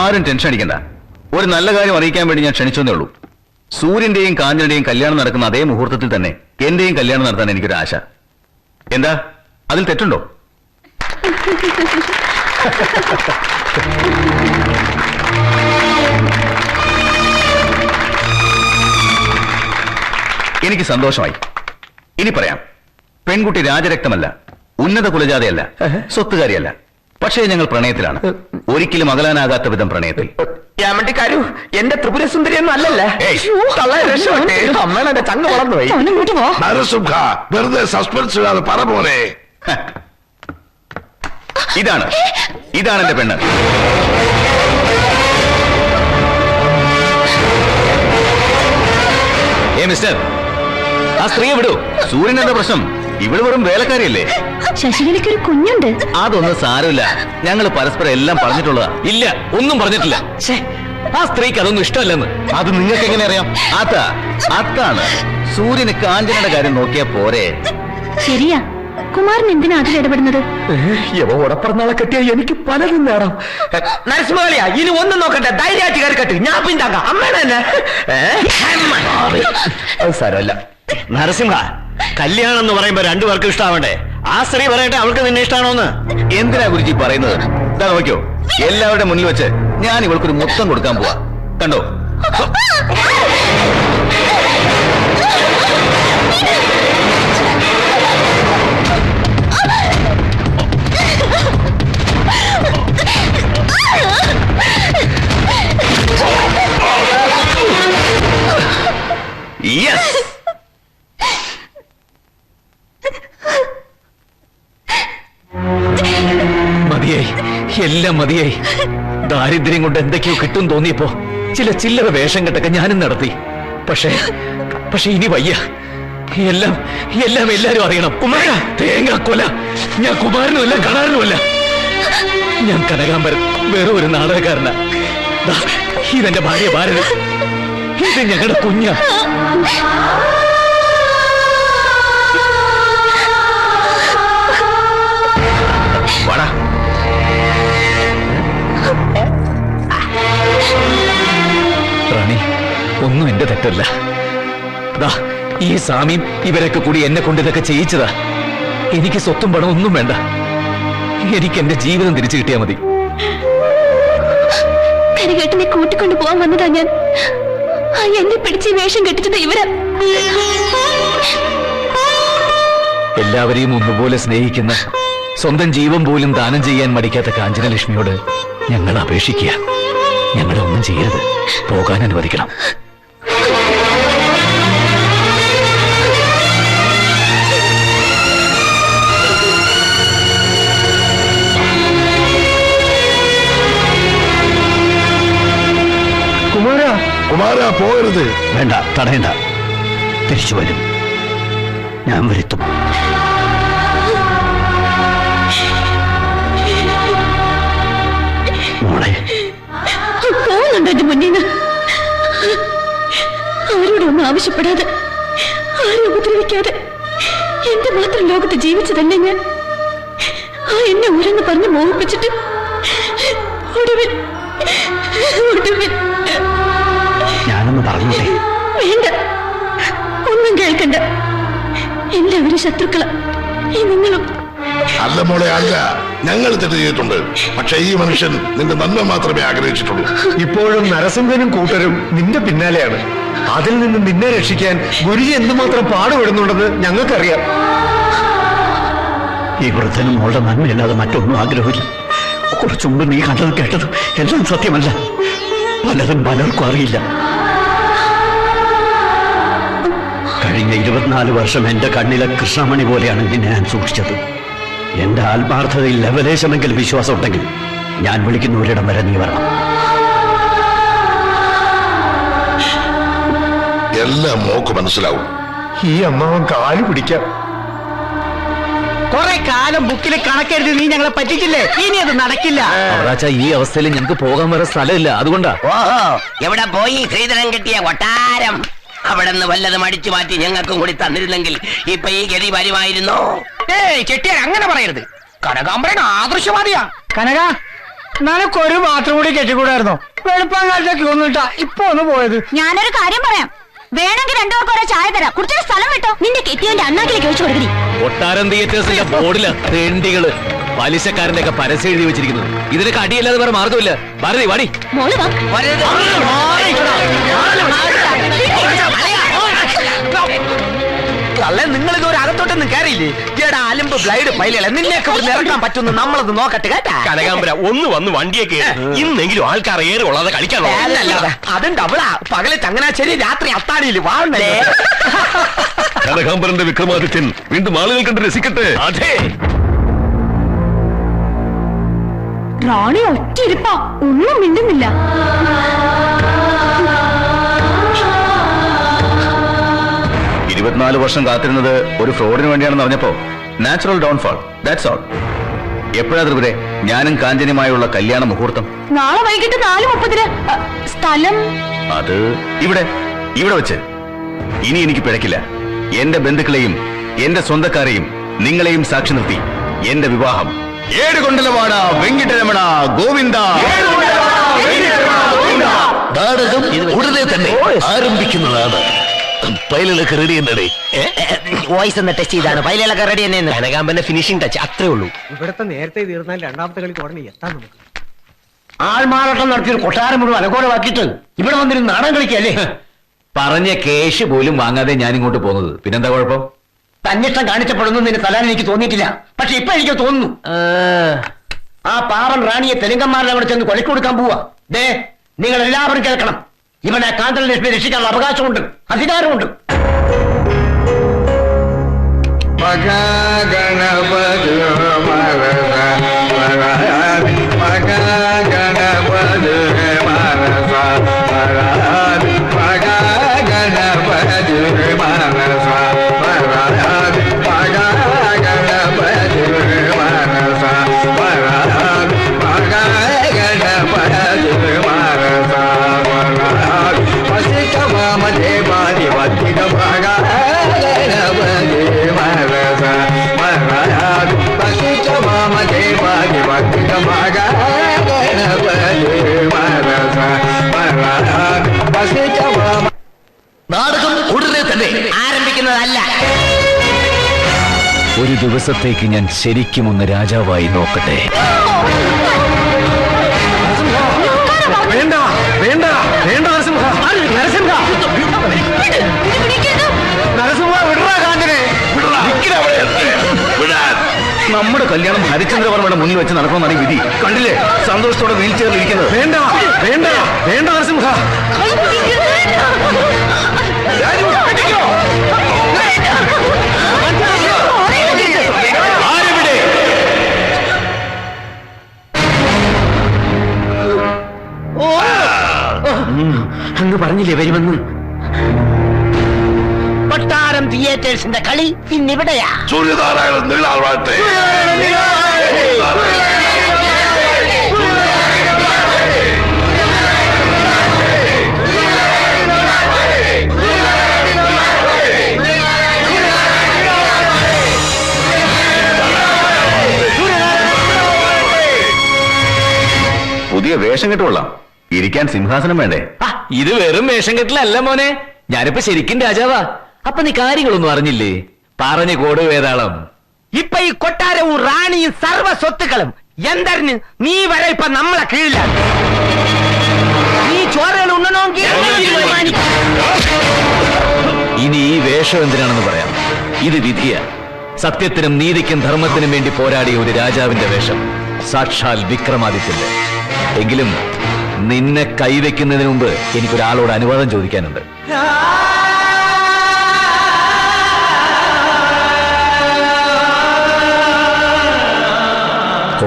ആരും ടെൻഷൻ അടിക്കണ്ട. ഒരു നല്ല കാര്യം അറിയിക്കാൻ വേണ്ടി ഞാൻ ക്ഷണിച്ചതേ ഉള്ളൂ. സൂര്യന്റെയും കാഞ്ചനയുടെയും കല്യാണം നടക്കുന്ന അതേ മുഹൂർത്തത്തിൽ തന്നെ എന്റെയും കല്യാണം നടത്താൻ എനിക്കൊരു ആശ. എന്താ അതിൽ തെറ്റുണ്ടോ? എനിക്ക് സന്തോഷമായി. ഇനി പറയാം, പെൺകുട്ടി രാജരക്തമല്ല, ഉന്നത കുലജാതയല്ല, സ്വത്തുകാരിയല്ല. പക്ഷേ ഞങ്ങൾ പ്രണയത്തിലാണ്. ഒരിക്കലും അകലാനാകാത്ത വിധം പ്രണയത്തിൽ. എന്റെ ത്രിപുര സുന്ദരിയൊന്നും അല്ലല്ലേ? അമ്മേടെ ചങ്ങ വളർന്നുപോയി. വെറുതെ സസ്പെൻസ് ഇടാതെ പറ പോലെ. ഇതാണ് എന്റെ പെണ്ണ്. മിസ്റ്റർ, ആ സ്ത്രീയെ വിടൂ. സൂര്യൻ എന്താ പ്രശ്നം? ഇവിടെ വെറും വേലക്കാരിയല്ലേ? ശശികലയ്ക്ക് ഒരു കുഞ്ഞുണ്ട്. അതൊന്നും സാരമില്ല, ഞങ്ങൾ പരസ്പരം എല്ലാം പറഞ്ഞിട്ടുള്ളതാ. ഇല്ല, ഒന്നും പറഞ്ഞിട്ടില്ല. ആ സ്ത്രീക്ക് അതൊന്നും ഇഷ്ടമല്ലെന്ന്. അത് നിങ്ങൾക്ക് എങ്ങനെ അറിയാം? അതാണ് സൂര്യന് കാഞ്ചനയുടെ കാര്യം നോക്കിയാ പോരെ. ശരിയാ, കുമാരൻ എന്തിനാ അതിൽ ഇടപെടുന്നത്? ഉടപ്പറന്നാളെ കെട്ടിയാ എനിക്ക് പലതും നേടാം. നരസിംഹളിയാ, ഇനി ഒന്നും നോക്കട്ടെ, ധൈര്യമായിട്ട് കയറി കെട്ടി. ഞാൻ പിന്താക്കാം. അമ്മേടെ തന്നെ അത് സാരമല്ല. നരസിംഹ, കല്യാണം എന്ന് പറയുമ്പോ രണ്ടുപേർക്കും ഇഷ്ടമാവണ്ടേ? ആ സ്ത്രീ പറയട്ടെ അവൾക്ക് നിന്നെ ഇഷ്ടമാണോന്ന്. എന്തിനാ ഗുരുജി പറയുന്നത്? ഇതാ നോക്കിയോ, എല്ലാവരുടെ മുന്നിൽ വെച്ച് ഞാൻ ഇവൾക്കൊരു മുത്തം കൊടുക്കാൻ പോവാ. കണ്ടോ? യെസ്, മതിയായി, എല്ലാം മതിയായി. ദാരിദ്ര്യം കൊണ്ട് എന്തൊക്കെയോ കിട്ടും തോന്നിയപ്പോ ചില ചില്ലറ വേഷം കെട്ടൊക്കെ ഞാനും നടത്തി. പക്ഷെ ഇനി വയ്യ. എല്ലാം എല്ലാരും അറിയണം. കുമാര തേങ്ങ കൊല. ഞാൻ കുമാരനുമല്ല, കണാരനുമല്ല. ഞാൻ കനകാംബരൻ, വേറെ ഒരു നാടകക്കാരനാ. ഇതെന്റെ ഭാര്യ ഭാരത, ഇത് ഞങ്ങളുടെ കുഞ്ഞ. റാണി, ഒന്നും എന്റെ തെറ്റല്ല. ഈ സ്വാമിയും ഇവരൊക്കെ കൂടി എന്നെ കൊണ്ട് ഇതൊക്കെ ചെയ്യിച്ചതാ. എനിക്ക് സ്വത്തും പണം ഒന്നും വേണ്ട. എനിക്ക് എന്റെ ജീവിതം തിരിച്ചു കിട്ടിയാ മതി. കരികേട്ടനെ കൂട്ടിക്കൊണ്ടു പോവാൻ വന്നതാ ഞാൻ. എന്നെ പിടിച്ച് വേഷം കെട്ടിച്ചത് ഇവരാ. എല്ലാവരെയും ഒന്നുപോലെ സ്നേഹിക്കുന്ന, സ്വന്തം ജീവൻ പോലും ദാനം ചെയ്യാൻ മടിക്കാത്ത കാഞ്ചനലക്ഷ്മിയോട് ഞങ്ങൾ അപേക്ഷിക്കുക. ഞങ്ങളെ ഒന്നും ചെയ്യരുത്, പോകാൻ അനുവദിക്കണം. കുമാര പോകരുത്. വേണ്ട, തടയണ്ട. തിരിച്ചു വരും, ഞാൻ വരുത്തും. മോളെ, പോകുന്നുണ്ടോ എന്റെ മുന്നിന്ന്? ആരോടൊന്നും ആവശ്യപ്പെടാതെ, ആരും ഉപദ്രവിക്കാതെ എന്റെ മാത്രം ലോകത്ത് ജീവിച്ചതല്ലേ ഞാൻ. എന്നെ ഊരെന്ന് പറഞ്ഞ് മോഹിപ്പിച്ചിട്ട് ഒടുവിൽ ഞാനൊന്ന് പറഞ്ഞോട്ടെ? വേണ്ട, ഒന്നും കേൾക്കണ്ട. എല്ലാവരും ശത്രുക്കളാ, ഈ നിങ്ങളും. അല്ല മോളെ, അല്ല. ഞങ്ങൾ തെറ്റ് ചെയ്തിട്ടുണ്ട്. പക്ഷെ ഈ മനുഷ്യൻ നിന്റെ നന്മ മാത്രമേ ആഗ്രഹിച്ചിട്ടുള്ളൂ. ഇപ്പോഴും നരസിംഹനും കൂട്ടരും നിന്റെ പിന്നാലെയാണ്. അതിൽ നിന്ന് നിന്നെ രക്ഷിക്കാൻ ഗുരുജി എന്തുമാത്രം പാടുപെടുന്നുണ്ടെന്ന് ഞങ്ങൾക്കറിയാം. ഈ വൃദ്ധനും മോളുടെ നന്മയല്ലാതെ മറ്റൊന്നും ആഗ്രഹമില്ല. കുറച്ചു മുമ്പ് നീ കണ്ടത് കേട്ടത് എല്ലാം സത്യമല്ല. പലതും പലർക്കും അറിയില്ല. കഴിഞ്ഞ 24 വർഷം എന്റെ കണ്ണിലെ കൃഷ്ണമണി പോലെയാണ് നിന്നെ ഞാൻ സൂക്ഷിച്ചത്. എന്റെ ആത്മാർത്ഥതയിൽ ലവലേശമെങ്കിലും വിശ്വാസം ഉണ്ടെങ്കിൽ ഞാൻ വിളിക്കുന്ന ഒരിടം വരെ നീ വരണം. എല്ലാം മോക്ക് മനസ്സിലാവും. ഈ അമ്മാവൻ കാലു പിടിക്കാം. കുറെ കാലം ബുക്കിൽ കണക്കെഴുതി നീ ഞങ്ങളെ പറ്റിച്ചില്ലേ? ഇനി അത് നടക്കില്ല. ഈ അവസ്ഥയിൽ ഞങ്ങൾക്ക് പോകാൻ വേറെ സ്ഥലമില്ല, അതുകൊണ്ടാ. ഓഹോ, എവിടെ പോയി ശ്രീധരൻ കിട്ടിയ കൊട്ടാരം? അവിടെ നിന്ന് വല്ലതും അടിച്ചു മാറ്റി ഞങ്ങൾക്കും കൂടി തന്നിരുന്നെങ്കിൽ ഇപ്പൊ ഈ ഗതി വരുമായിരുന്നോ? ചെട്ടിയാർ അങ്ങനെ പറയരുത്. കനകാംബരൻ ആദർശവാദിയാ. കനക, നിനക്കൊരു മാത്രം കൂടി കെട്ടിക്കൂടായിരുന്നോ? വെളുപ്പാങ്കാലത്തേക്ക് ഒന്നിട്ടാ ഇപ്പൊ ഒന്ന് പോയത്. ഞാനൊരു കാര്യം പറയാം, വേണമെങ്കിൽ രണ്ടുപേർക്ക് ഓരോ ചായ തരാം, കുടിച്ചൊരു സ്ഥലം വിട്ടോ. നിന്റെ കെട്ടിയോന്റെ അണ്ണാക്കിലേക്ക് ഒഴിച്ചു കൊടുക്കണി. കൊട്ടാരം തിയേറ്റേഴ്സിന്റെ ബോർഡില് തേണ്ടികള് പലിശക്കാരന്റെ ഒക്കെ പരസ്യം എഴുതി വെച്ചിരിക്കുന്നത്. ഇതിനൊക്കെ അടിയല്ലാതെ വേറെ മാർഗമില്ല. ഭാരതി വാടി. മോള് വാ. അല്ലെ നിങ്ങൾ ഇതൊരു അകത്തോട്ടൊന്നും കയറിയില്ലേ? ചേടാ അലമ്പ് ബ്ലൈഡ് പൈലുകളെ നിന്നെയൊക്കെ ഇവിടെ ഇറക്കാൻ പറ്റുമെന്ന് നമ്മളത് നോക്കട്ടെ കേട്ടാ. കനകാമ്പര ഒന്ന് വന്ന് വണ്ടിയൊക്കെ ഇന്നെങ്കിലും ആൾക്കാർ ഏറെ കൊള്ളാതെ കളിക്കാനോ? അതുണ്ട് അവളാ പകല് ചങ്ങനാശ്ശേരി, രാത്രി അത്താണിയിൽ വാഴണ്ടേ. കനകാമ്പരന്റെ വിക്രമാദിത്യൻ വീണ്ടും ആളുകൾ കണ്ട് രസിക്കട്ടെ. അതെ, റാണി ഒറ്റ ഇരിപ്പാ, ഒന്നും മിണ്ടുന്നില്ല. 24 വർഷം കാത്തിരുന്നത് ഒരു ഫ്രോഡിന് വേണ്ടിയാണെന്ന് അറിഞ്ഞപ്പോ നാച്ചുറൽ ഡൗൺഫാൾ, ദാറ്റ്സ് ഓൾ. എപ്പോഴാ ത്രിപുരെ ഞാനും കാഞ്ചനയുമായുള്ള കല്യാണ മുഹൂർത്തം? നാളെ വൈകിട്ട് 4:30. സ്ഥലം അത് ഇവിടെ വെച്ച്. ഇനി എനിക്ക് പിഴക്കില്ല. എന്റെ ബന്ധുക്കളെയും എന്റെ സ്വന്തക്കാരെയും നിങ്ങളെയും സാക്ഷി നിർത്തി എന്റെ വിവാഹം ഏടുകൊണ്ടലവാട വെങ്കിട്ടരമണ ഗോവിന്ദ. നാടകം ഉടനെ തന്നെ ആരംഭിക്കുന്നതാണ്. പൈലൊക്കെ റെഡി എന്നടേ. വോയിസ് ഒന്ന് ടെസ്റ്റ് ചെയ്താണ്. പൈലൊക്കെ റെഡി തന്നെ. കനകാമ്പരന്റെ ഫിനിഷിംഗ് ടച്ച് അത്രേ ഉള്ളൂ. ഇവിടത്തെ നേരത്തെ തീർന്നാൽ രണ്ടാമത്തെ കളി ഉടനെ എത്താൻ നമുക്ക്. ആൾമാറാട്ടം നടത്തിയൊരു കൊട്ടാരം മുഴുവൻ അലങ്കോലമാക്കിയിട്ട് ഇവിടെ വന്നിരുന്ന് നാടകം കളിക്കല്ലേ? പറഞ്ഞ കേശ് പോലും വാങ്ങാതെ ഞാൻ ഇങ്ങോട്ട് പോകുന്നത്. പിന്നെന്താ കുഴപ്പം? തന്നിഷ്ടം കാണിച്ചപ്പെടുന്നു നിന്റെ തലാൻ എനിക്ക് തോന്നിയിട്ടില്ല. പക്ഷെ ഇപ്പൊ എനിക്ക് തോന്നുന്നു ആ പാവൻ റാണിയെ തെലുങ്കന്മാരുടെ അവിടെ ചെന്ന് കൊലക്ക് കൊടുക്കാൻ പോവാ. ദേ, നിങ്ങൾ എല്ലാവരും കേൾക്കണം. ഇവനെ കാന്തലക്ഷ്മി രക്ഷിക്കാനുള്ള അവകാശമുണ്ട്, അധികാരമുണ്ട്. നാടകം ഉടനെ തന്നെ ആരംഭിക്കുന്നതല്ല. ഒരു ദിവസത്തേക്ക് ഞാൻ ശരിക്കും ഒന്ന് രാജാവായി നോക്കട്ടെ. വേണ്ട വേണ്ട വേണ്ട നരസിംഹ. നരസിംഹ നരസിംഹ വിടറാ കാഞ്ചനെ. നമ്മുടെ കല്യാണം ഹരിചന്ദ്രവർമ്മയുടെ മുന്നിൽ വെച്ച് നടക്കണമെന്നാണ് ഈ വിധി. കണ്ടില്ലേ സന്തോഷത്തോടെ വീൽ ചെയറിൽ ഇരിക്കുന്നത്. വേണ്ട വേണ്ട വേണ്ട നരസിംഹ. അങ്ങ് പറഞ്ഞില്ലേ വരുമെന്ന്. കൊട്ടാരം തിയേറ്റേഴ്സിന്റെ കളി ഇന്നിവിടെയാ. സൂര്യനാരായണൻ നീളാൾ വാഴ്ത്തേ. പുതിയ വേഷം കെട്ടുകൊള്ളാം. ഇരിക്കാൻ സിംഹാസനം വേണ്ടേ? ഇത് വെറും വേഷം കെട്ടിലല്ല മോനെ, ഞാനിപ്പോ ശരിക്കും രാജാവാ. അപ്പൊ നീ കാര്യങ്ങളൊന്നും അറിഞ്ഞില്ലേ? പറഞ്ഞു കോട് വേതാളം. ഇപ്പൊ ഈ കൊട്ടാരവും റാണിയും സർവ്വ സ്വത്തുക്കളും എന്തറിഞ്ഞ് നീ വരെ ഇപ്പൊ നമ്മളെ കീഴിലാണ്. നീ ചോരകൾ ഉണ്ണണമെങ്കിൽ ഇനി ഈ വേഷം എന്തിനാണെന്ന് പറയാം. ഇത് വിധിയ. സത്യത്തിനും നീതിക്കും ധർമ്മത്തിനും വേണ്ടി പോരാടിയ ഒരു രാജാവിന്റെ വേഷം, സാക്ഷാൽ വിക്രമാദിത്യന്റെ. എങ്കിലും നിന്നെ കൈവയ്ക്കുന്നതിന് മുമ്പ് എനിക്കൊരാളോട് അനുവാദം ചോദിക്കാനുണ്ട്.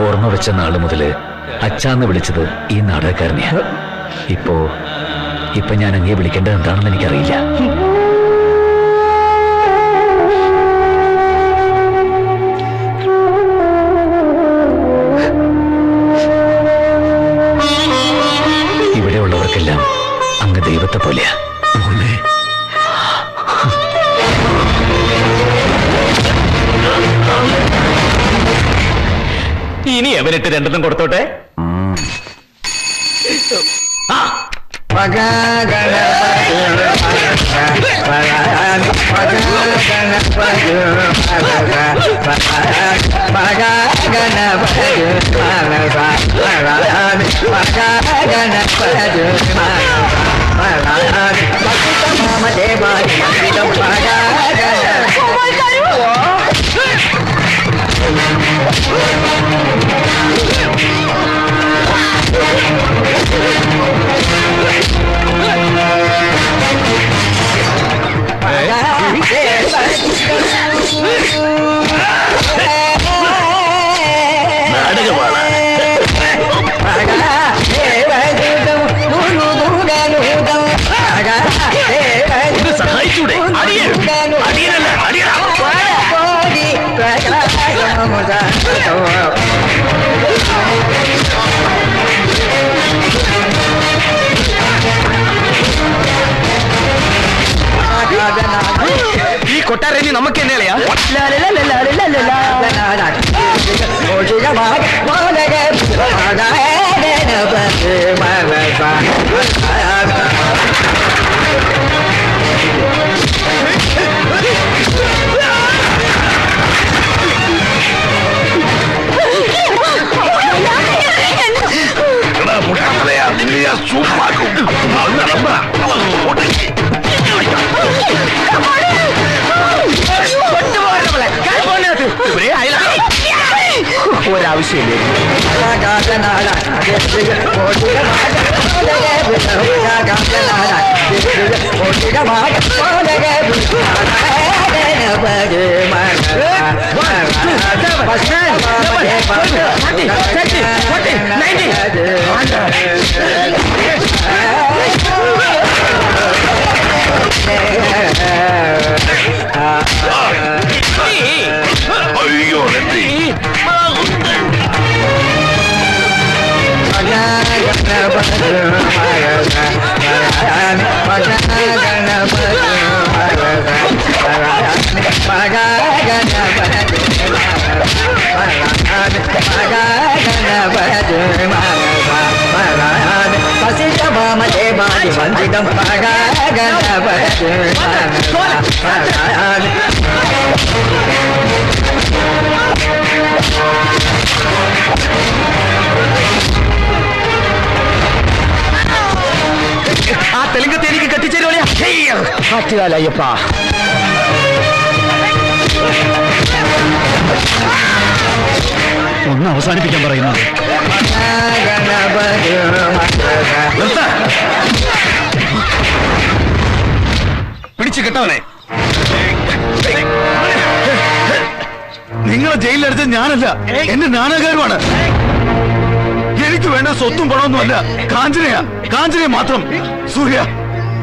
ഓർമ്മ വെച്ച നാള് മുതല് അച്ഛാന്ന് വിളിച്ചത് ഈ നാടകക്കാരനെയാ. ഇപ്പൊ ഞാൻ അങ്ങേ വിളിക്കേണ്ടത് എന്താണെന്ന് എനിക്കറിയില്ല. ഇവിടെയുള്ളവർക്കെല്ലാം അങ്ങ് ദൈവത്തെ പോലെയാ. ഇനി അവനിട്ട് രണ്ടെണ്ണം കൊടുത്തോട്ടെ. സഹായിച്ചൂടെ? അടിയനല്ല, അടിയനാ. ഈ കൊട്ടാരനി നമുക്ക് തന്നെയാ? ഒരാവശ്യമില്ലേ? അയ്യോ ആ തെലുങ്കത്തെ എനിക്ക് കെട്ടിച്ചേരുവളിയപ്പ. ഒന്ന് അവസാനിപ്പിക്കാൻ പറയുന്നത്. പിടിച്ചു കെട്ടവനെ. നിങ്ങളെ ജയിലിലടിച്ചത് ഞാനല്ല, എന്റെ നാണകാരുമാണ്. എനിക്ക് വേണ്ട സ്വത്തും പണമൊന്നുമല്ല, കാഞ്ചനയാ, കാഞ്ചന മാത്രം. സൂര്യ,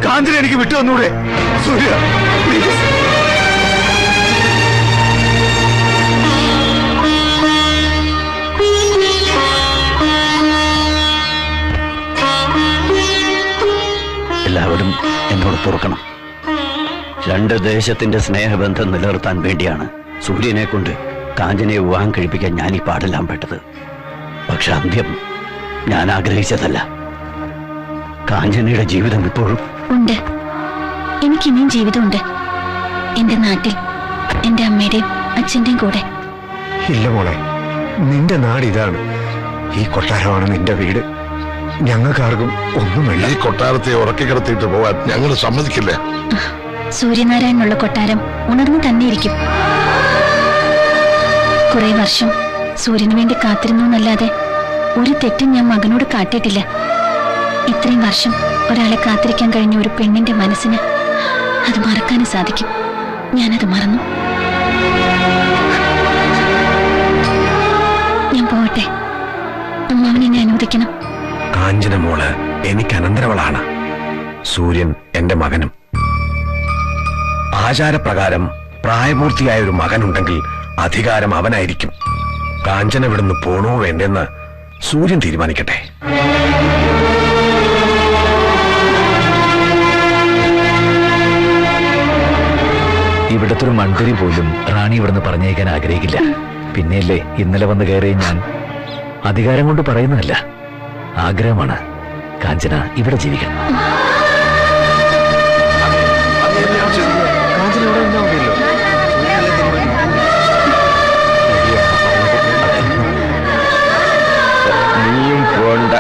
കാഞ്ചന എനിക്ക് വിട്ടു തന്നൂടെ? സൂര്യ പ്ലീസ്. എല്ലാവരും എന്നോട് പൊറുക്കണം. രണ്ട് ദേശത്തിന്റെ സ്നേഹബന്ധം നിലനിർത്താൻ വേണ്ടിയാണ് സൂര്യനെ കൊണ്ട് കാഞ്ചനയെ വിവാഹം കഴിപ്പിക്കാൻ ഞാൻ ഈ പാടെല്ലാം പെട്ടത്. പക്ഷെ അന്ത്യം ഞാൻ ആഗ്രഹിച്ചതല്ല. കാഞ്ചനയുടെ ജീവിതം ഇപ്പോഴും ഉണ്ട്. എനിക്കിനിയും ജീവിതമുണ്ട്, എന്റെ നാട്ടിൽ, എന്റെ അമ്മയുടെയും അച്ഛന്റെയും കൂടെ. ഇല്ല മോളെ, നിന്റെ നാട് ഇതാണ്. ഈ കൊട്ടാരമാണ് നിന്റെ വീട്. ഞങ്ങൾക്കാർക്കും ഒന്നും വേണ്ട. ഈ കൊട്ടാരത്തെ ഉറക്കി കിടത്തിയിട്ട് പോവാൻ ഞങ്ങൾ സമ്മതിക്കില്ല. സൂര്യനാരായണനുള്ള കൊട്ടാരം ഉണർന്നു തന്നെ ഇരിക്കും. കുറെ വർഷം സൂര്യന് വേണ്ടി കാത്തിരുന്നു എന്നല്ലാതെ ഒരു തെറ്റും ഞാൻ മകനോട് കാട്ടിയിട്ടില്ല. ഇത്രയും വർഷം ഒരാളെ കാത്തിരിക്കാൻ കഴിഞ്ഞ ഒരു പെണ്ണിന്റെ മനസ്സിന് അത് മറക്കാനും സാധിക്കും. ഞാനത് മറന്നു. ഞാൻ പോവട്ടെ, അമ്മാവനെ അനുവദിക്കണം. കാഞ്ചന മോള് എനിക്ക് അനന്തരവളാണ്. സൂര്യൻ എന്റെ മകനും. ആചാരപ്രകാരം പ്രായപൂർത്തിയായ ഒരു മകനുണ്ടെങ്കിൽ അധികാരം അവനായിരിക്കും. കാഞ്ചന ഇവിടുന്ന് പോണോ വേണ്ടെന്ന് സൂര്യൻ തീരുമാനിക്കട്ടെ. ഇവിടുത്തെ ഒരു മൺകരി പോലും റാണി ഇവിടുന്ന് പറഞ്ഞേക്കാൻ ആഗ്രഹിക്കില്ല. പിന്നെയല്ലേ ഇന്നലെ വന്ന് കയറിയ ഞാൻ. അധികാരം കൊണ്ട് പറയുന്നതല്ല, ആഗ്രഹമാണ്. കാഞ്ചന ഇവിടെ ജീവിക്കണം. നീയും പോണ്ട.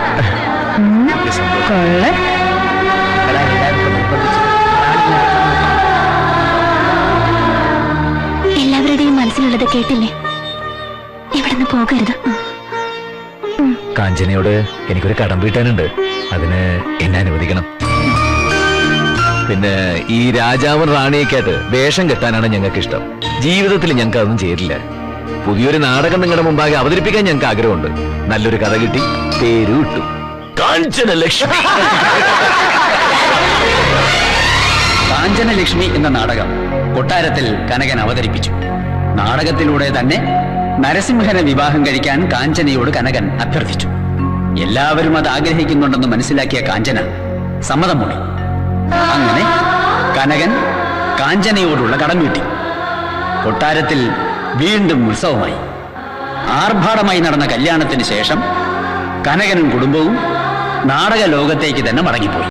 എല്ലാവരുടെയും മനസ്സിലുള്ളത് കേട്ടില്ലേ? ഇവിടുന്ന് പോകരുത്. കാഞ്ചനയോട് എനിക്കൊരു കടം വീട്ടാനുണ്ട്. അതിന് എന്നെ അനുവദിക്കണം. പിന്നെ ഈ രാജാവും റാണിയൊക്കെയായിട്ട് വേഷം കെട്ടാനാണ് ഞങ്ങൾക്ക് ഇഷ്ടം. ജീവിതത്തിൽ ഞങ്ങൾക്ക് അതൊന്നും ചെയ്തില്ല. പുതിയൊരു നാടകം നിങ്ങളുടെ മുമ്പാകെ അവതരിപ്പിക്കാൻ ഞങ്ങൾക്ക് ആഗ്രഹമുണ്ട്. നല്ലൊരു കഥ കിട്ടി, പേര് കിട്ടും. കാഞ്ചനലക്ഷ്മി. കാഞ്ചനലക്ഷ്മി എന്ന നാടകം കൊട്ടാരത്തിൽ കനകൻ അവതരിപ്പിച്ചു. നാടകത്തിലൂടെ തന്നെ നരസിംഹനെ വിവാഹം കഴിക്കാൻ കാഞ്ചനയോട് കനകൻ അഭ്യർത്ഥിച്ചു. എല്ലാവരും അത് ആഗ്രഹിക്കുന്നുണ്ടെന്ന് മനസ്സിലാക്കിയ കാഞ്ചന സമ്മതം മൂളി. അങ്ങനെ കനകൻ കാഞ്ചനയോടുള്ള കടം വീട്ടി. കൊട്ടാരത്തിൽ വീണ്ടും ഉത്സവമായി. ആർഭാടമായി നടന്ന കല്യാണത്തിന് ശേഷം കനകനും കുടുംബവും നാടക ലോകത്തേക്ക് തന്നെ മടങ്ങിപ്പോയി.